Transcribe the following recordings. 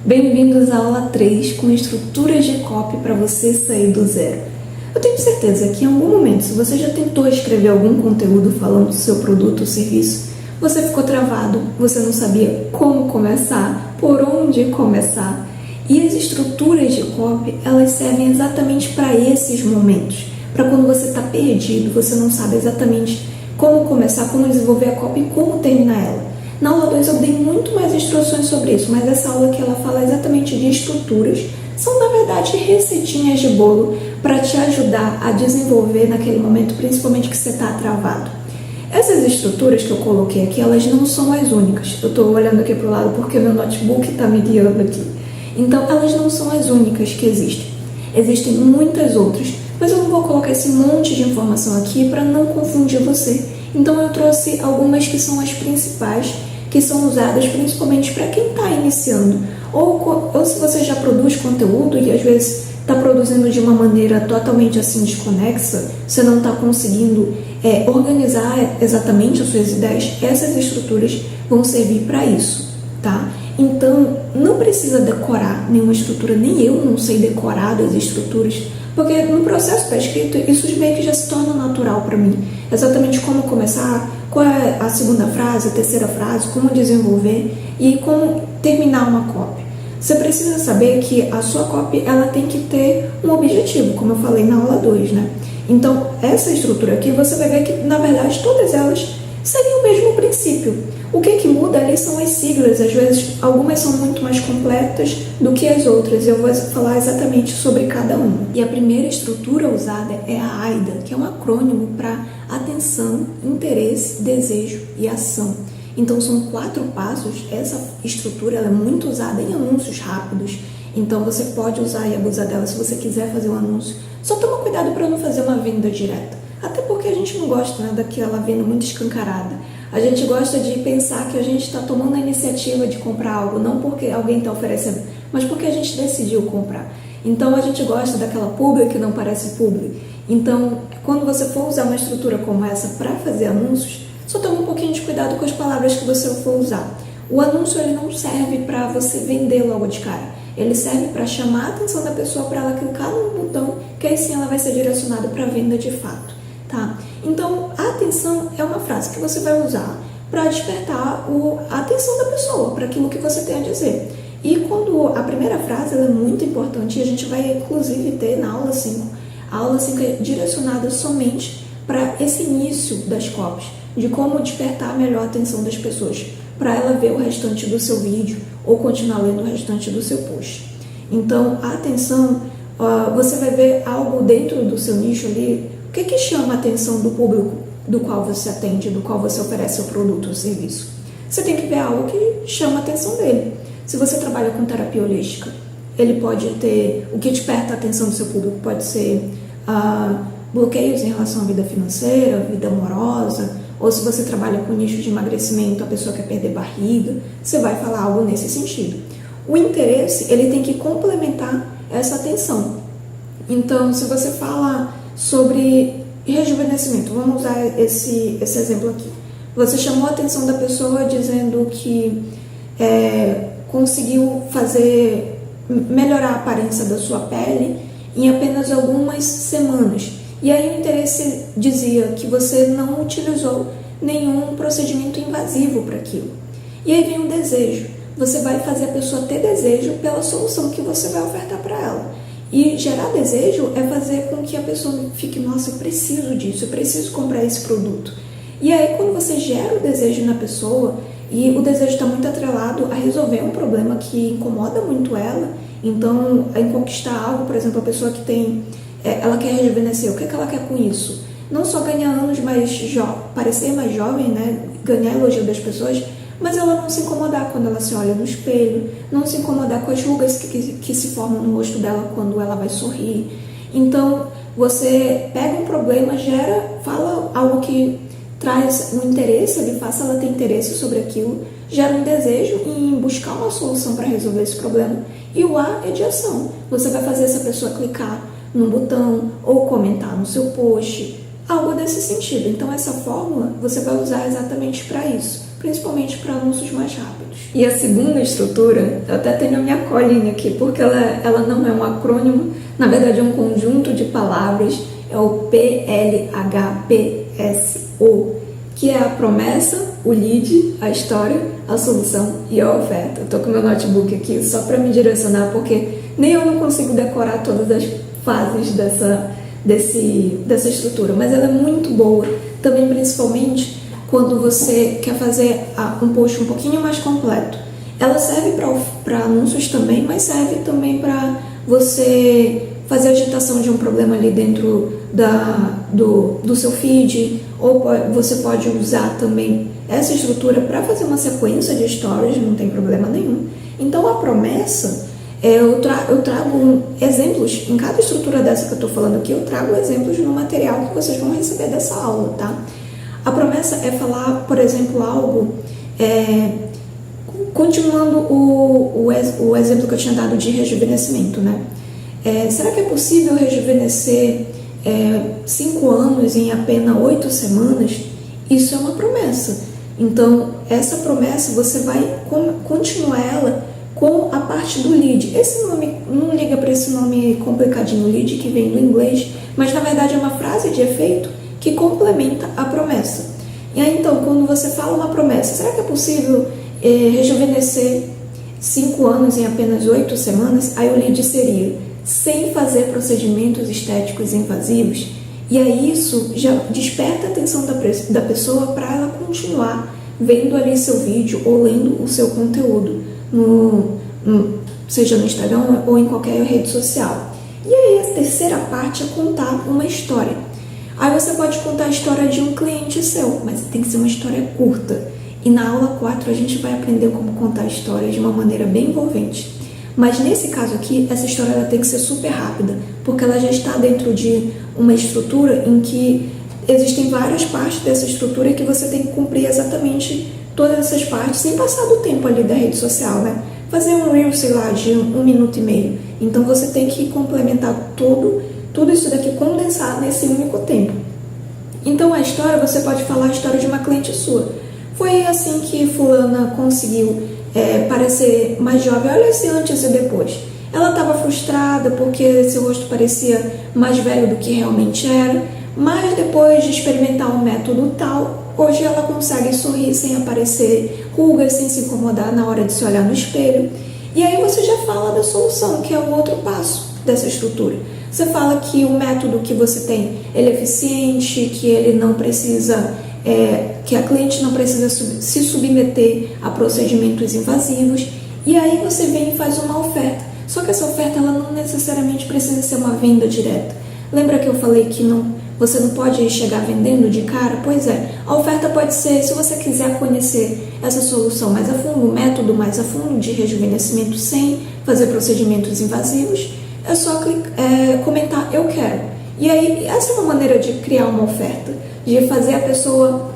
Bem-vindos à aula 3 com estruturas de copy para você sair do zero. Eu tenho certeza que em algum momento, se você já tentou escrever algum conteúdo falando do seu produto ou serviço, você ficou travado, você não sabia como começar, por onde começar. E as estruturas de copy, elas servem exatamente para esses momentos, para quando você está perdido, você não sabe exatamente como começar, como desenvolver a copy e como terminar ela. Na aula 2 eu dei muito mais instruções sobre isso, mas essa aula aqui ela fala exatamente de estruturas. São, na verdade, receitinhas de bolo para te ajudar a desenvolver naquele momento, principalmente que você está travado. Essas estruturas que eu coloquei aqui, elas não são as únicas. Eu estou olhando aqui para o lado porque meu notebook está me guiando aqui. Então, elas não são as únicas que existem. Existem muitas outras, mas eu não vou colocar esse monte de informação aqui para não confundir você. Então, eu trouxe algumas que são as principais, que são usadas principalmente para quem está iniciando. Ou se você já produz conteúdo e às vezes está produzindo de uma maneira totalmente assim desconexa, você não está conseguindo organizar exatamente as suas ideias, essas estruturas vão servir para isso, tá? Então, não precisa decorar nenhuma estrutura, nem eu não sei decorar as estruturas, porque no processo da escrita, isso meio que já se torna natural para mim. Exatamente como começar, qual é a segunda frase, a terceira frase, como desenvolver e como terminar uma copy. Você precisa saber que a sua copy ela tem que ter um objetivo, como eu falei na aula 2, né? Então, essa estrutura aqui, você vai ver que, na verdade, todas elas seguem o mesmo princípio. O que muda ali são as siglas, às vezes algumas são muito mais completas do que as outras, eu vou falar exatamente sobre cada uma. E a primeira estrutura usada é a AIDA, que é um acrônimo para atenção, interesse, desejo e ação. Então são 4 passos, essa estrutura ela é muito usada em anúncios rápidos, então você pode usar e abusar dela se você quiser fazer um anúncio. Só toma cuidado para não fazer uma venda direta, até porque a gente não gosta, né, daquela venda muito escancarada. A gente gosta de pensar que a gente está tomando a iniciativa de comprar algo, não porque alguém está oferecendo, mas porque a gente decidiu comprar. Então, a gente gosta daquela publi que não parece publi. Então, quando você for usar uma estrutura como essa para fazer anúncios, só toma um pouquinho de cuidado com as palavras que você for usar. O anúncio ele não serve para você vender logo de cara. Ele serve para chamar a atenção da pessoa para ela clicar no botão, que aí sim ela vai ser direcionada para a venda de fato. Tá? Então, a atenção é uma frase que você vai usar para despertar a atenção da pessoa, para aquilo que você tem a dizer. E quando a primeira frase ela é muito importante, e a gente vai inclusive ter na aula 5, a aula 5 é direcionada somente para esse início das copies, de como despertar melhor a atenção das pessoas, para ela ver o restante do seu vídeo ou continuar lendo o restante do seu post. Então, a atenção, você vai ver algo dentro do seu nicho ali. O que chama a atenção do público do qual você atende, do qual você oferece o produto ou serviço? Você tem que ver algo que chama a atenção dele. Se você trabalha com terapia holística, ele pode ter, o que desperta a atenção do seu público pode ser bloqueios em relação à vida financeira, vida amorosa, ou se você trabalha com nicho de emagrecimento, a pessoa quer perder barriga, você vai falar algo nesse sentido. O interesse, ele tem que complementar essa atenção. Então, se você fala sobre rejuvenescimento, vamos usar esse exemplo aqui. Você chamou a atenção da pessoa dizendo que conseguiu melhorar a aparência da sua pele em apenas algumas semanas. E aí o interesse dizia que você não utilizou nenhum procedimento invasivo para aquilo. E aí vem o desejo. Você vai fazer a pessoa ter desejo pela solução que você vai ofertar para ela. E gerar desejo é fazer com que a pessoa fique, nossa, eu preciso disso, eu preciso comprar esse produto. E aí quando você gera o desejo na pessoa, e o desejo está muito atrelado a resolver um problema que incomoda muito ela, então em conquistar algo, por exemplo, a pessoa que tem, ela quer rejuvenescer, o que ela quer com isso? Não só ganhar anos mais parecer mais jovem, né? Ganhar elogio das pessoas, mas ela não se incomodar quando ela se olha no espelho, não se incomodar com as rugas que se formam no rosto dela quando ela vai sorrir. Então, você pega um problema, fala algo que traz um interesse, ele faça ela ter interesse sobre aquilo, gera um desejo em buscar uma solução para resolver esse problema. E o A é de ação. Você vai fazer essa pessoa clicar num botão ou comentar no seu post, algo desse sentido. Então, essa fórmula você vai usar exatamente para isso, principalmente para anúncios mais rápidos. E a segunda estrutura, eu até tenho a minha colinha aqui, porque ela não é um acrônimo, na verdade é um conjunto de palavras, é o PLHPSO, que é a promessa, o lead, a história, a solução e a oferta. Eu tô com meu notebook aqui só para me direcionar, porque nem eu não consigo decorar todas as fases dessa estrutura, mas ela é muito boa, também principalmente quando você quer fazer um post um pouquinho mais completo. Ela serve para anúncios também, mas serve também para você fazer a agitação de um problema ali dentro do seu feed, ou você pode usar também essa estrutura para fazer uma sequência de stories, não tem problema nenhum. Então a promessa, eu trago exemplos, em cada estrutura dessa que eu estou falando aqui, eu trago exemplos no material que vocês vão receber dessa aula, tá? A promessa é falar, por exemplo, algo, continuando o exemplo que eu tinha dado de rejuvenescimento, né? Será que é possível rejuvenescer 5 anos em apenas 8 semanas? Isso é uma promessa. Então, essa promessa você vai continuar ela com a parte do lead. Esse nome, não liga para esse nome complicadinho, lead, que vem do inglês, mas na verdade é uma frase de efeito que complementa a promessa. E aí, então, quando você fala uma promessa, será que é possível rejuvenescer 5 anos em apenas 8 semanas? Aí o lead seria: sem fazer procedimentos estéticos invasivos. E aí isso já desperta a atenção da pessoa para ela continuar vendo ali seu vídeo ou lendo o seu conteúdo, seja no Instagram ou em qualquer rede social. E aí a terceira parte é contar uma história. Aí você pode contar a história de um cliente seu, mas tem que ser uma história curta. E na aula 4 a gente vai aprender como contar histórias de uma maneira bem envolvente. Mas nesse caso aqui, essa história ela tem que ser super rápida, porque ela já está dentro de uma estrutura em que existem várias partes dessa estrutura e que você tem que cumprir exatamente todas essas partes sem passar do tempo ali da rede social, né? Fazer um reel, sei lá, de 1 minuto e meio. Então você tem que complementar tudo isso daqui, condensar nesse único tempo. Então a história, você pode falar a história de uma cliente sua. Foi assim que fulana conseguiu parecer mais jovem. Olha esse antes e depois. Ela estava frustrada porque seu rosto parecia mais velho do que realmente era, mas depois de experimentar um método tal, hoje ela consegue sorrir sem aparecer rugas, sem se incomodar na hora de se olhar no espelho. E aí você já fala da solução, que é o outro passo dessa estrutura. Você fala que o método que você tem, ele é eficiente, que ele não precisa... que a cliente não precisa se submeter a procedimentos invasivos, e aí você vem e faz uma oferta. Só que essa oferta ela não necessariamente precisa ser uma venda direta. Lembra que eu falei que você não pode chegar vendendo de cara? Pois é, a oferta pode ser, se você quiser conhecer essa solução mais a fundo, o método mais a fundo de rejuvenescimento sem fazer procedimentos invasivos, é só comentar eu quero. E aí essa é uma maneira de criar uma oferta, de fazer a pessoa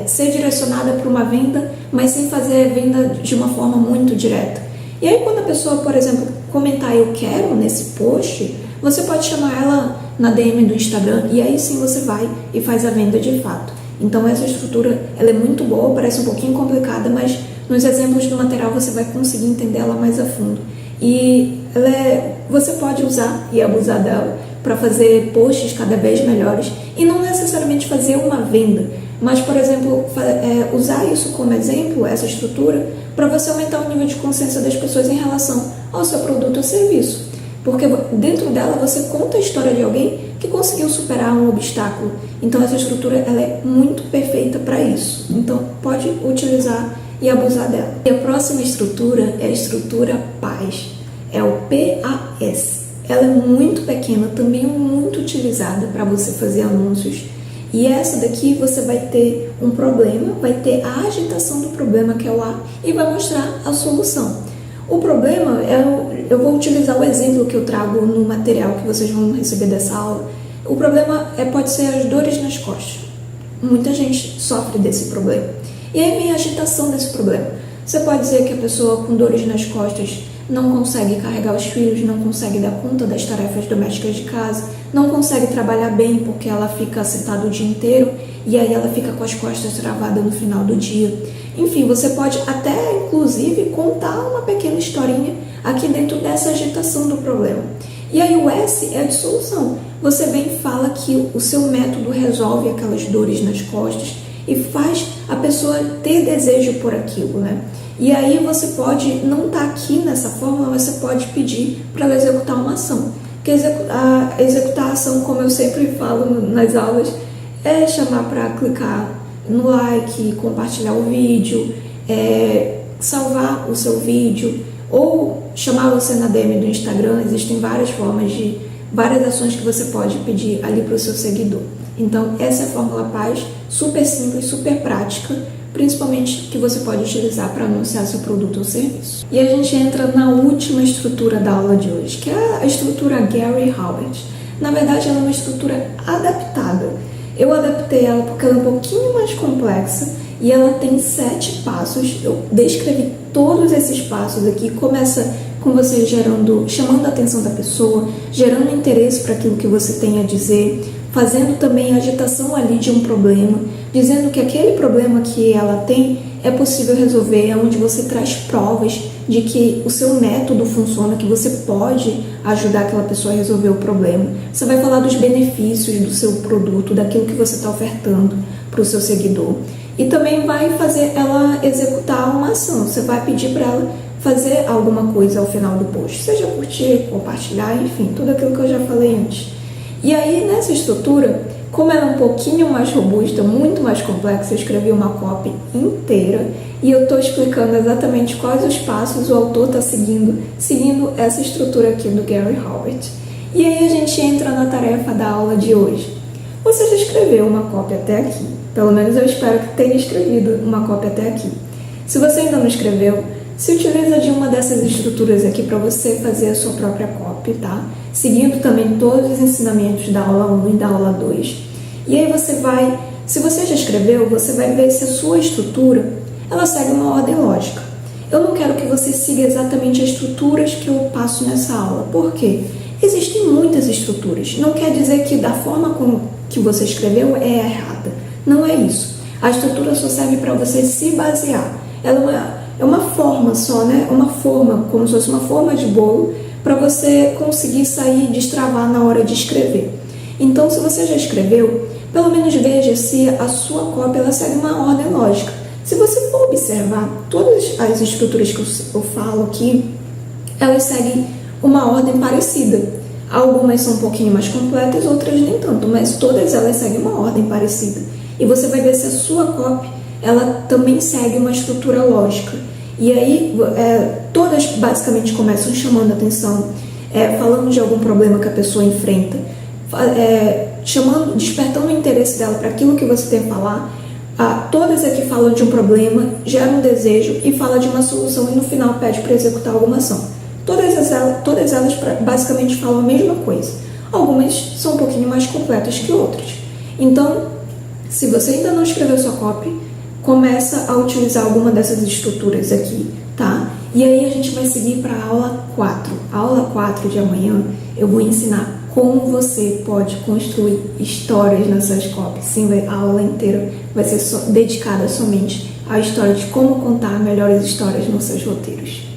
ser direcionada para uma venda, mas sem fazer a venda de uma forma muito direta. E aí quando a pessoa, por exemplo, comentar eu quero nesse post, você pode chamar ela na DM do Instagram e aí sim você vai e faz a venda de fato. Então essa estrutura ela é muito boa, parece um pouquinho complicada, mas nos exemplos do material você vai conseguir entender ela mais a fundo. E você pode usar e abusar dela para fazer posts cada vez melhores e não necessariamente fazer uma venda, mas, por exemplo, usar isso como exemplo, essa estrutura, para você aumentar o nível de consciência das pessoas em relação ao seu produto ou serviço. Porque dentro dela você conta a história de alguém que conseguiu superar um obstáculo. Então essa estrutura ela é muito perfeita para isso. Então pode utilizar e abusar dela. E a próxima estrutura é a estrutura PAS. É o PAS. Ela é muito pequena, também muito utilizada para você fazer anúncios. E essa daqui você vai ter um problema, vai ter a agitação do problema, que é o A, e vai mostrar a solução. O problema, eu vou utilizar o exemplo que eu trago no material que vocês vão receber dessa aula. O problema pode ser as dores nas costas. Muita gente sofre desse problema. E aí vem a agitação desse problema. Você pode dizer que a pessoa com dores nas costas não consegue carregar os filhos, não consegue dar conta das tarefas domésticas de casa, não consegue trabalhar bem porque ela fica sentada o dia inteiro e aí ela fica com as costas travadas no final do dia. Enfim, você pode até, inclusive, contar uma pequena historinha aqui dentro dessa agitação do problema. E aí o S é a dissolução. Você vem e fala que o seu método resolve aquelas dores nas costas e faz a pessoa ter desejo por aquilo, né? E aí você pode não estar aqui nessa forma, mas você pode pedir para ela executar uma ação. Que executar a ação, como eu sempre falo nas aulas, é chamar para clicar no like, compartilhar o vídeo, salvar o seu vídeo, ou chamar você na DM do Instagram. Existem várias formas várias ações que você pode pedir ali para o seu seguidor. Então, essa é a Fórmula Paz, super simples, super prática, principalmente que você pode utilizar para anunciar seu produto ou serviço. E a gente entra na última estrutura da aula de hoje, que é a estrutura Gary Halbert. Na verdade, ela é uma estrutura adaptada. Eu adaptei ela porque ela é um pouquinho mais complexa e ela tem 7 passos. Eu descrevi todos esses passos aqui. Começa com você chamando a atenção da pessoa, gerando interesse para aquilo que você tem a dizer, fazendo também a agitação ali de um problema, dizendo que aquele problema que ela tem é possível resolver, é onde você traz provas de que o seu método funciona, que você pode ajudar aquela pessoa a resolver o problema. Você vai falar dos benefícios do seu produto, daquilo que você está ofertando para o seu seguidor. E também vai fazer ela executar uma ação. Você vai pedir para ela fazer alguma coisa ao final do post, seja curtir, compartilhar, enfim, tudo aquilo que eu já falei antes. E aí, nessa estrutura, como ela é um pouquinho mais robusta, muito mais complexa, eu escrevi uma copy inteira e eu estou explicando exatamente quais os passos o autor está seguindo essa estrutura aqui do Gary Halbert. E aí a gente entra na tarefa da aula de hoje. Você já escreveu uma copy até aqui? Pelo menos eu espero que tenha escrevido uma copy até aqui. Se você ainda não escreveu, se utiliza de uma dessas estruturas aqui para você fazer a sua própria copy, tá? Seguindo também todos os ensinamentos da aula 1 e da aula 2. E aí você vai, se você já escreveu, você vai ver se a sua estrutura, ela segue uma ordem lógica. Eu não quero que você siga exatamente as estruturas que eu passo nessa aula. Por quê? Existem muitas estruturas. Não quer dizer que da forma como que você escreveu é errada. Não é isso. A estrutura só serve para você se basear. Ela é uma forma só, né? Uma forma, como se fosse uma forma de bolo, para você conseguir sair e destravar na hora de escrever. Então, se você já escreveu, pelo menos veja se a sua cópia ela segue uma ordem lógica. Se você for observar, todas as estruturas que eu falo aqui, elas seguem uma ordem parecida. Algumas são um pouquinho mais completas, outras nem tanto, mas todas elas seguem uma ordem parecida. E você vai ver se a sua cópia ela também segue uma estrutura lógica. E aí, todas basicamente começam chamando a atenção, falando de algum problema que a pessoa enfrenta, despertando o interesse dela para aquilo que você tem a falar. Todas aqui falam de um problema, geram um desejo e falam de uma solução e no final pede para executar alguma ação. Todas elas basicamente falam a mesma coisa. Algumas são um pouquinho mais completas que outras. Então, se você ainda não escreveu sua copy, começa a utilizar alguma dessas estruturas aqui, tá? E aí a gente vai seguir para a aula 4. A aula 4 de amanhã eu vou ensinar como você pode construir histórias nas suas copies. Sim, a aula inteira vai ser dedicada somente à história de como contar melhores histórias nos seus roteiros.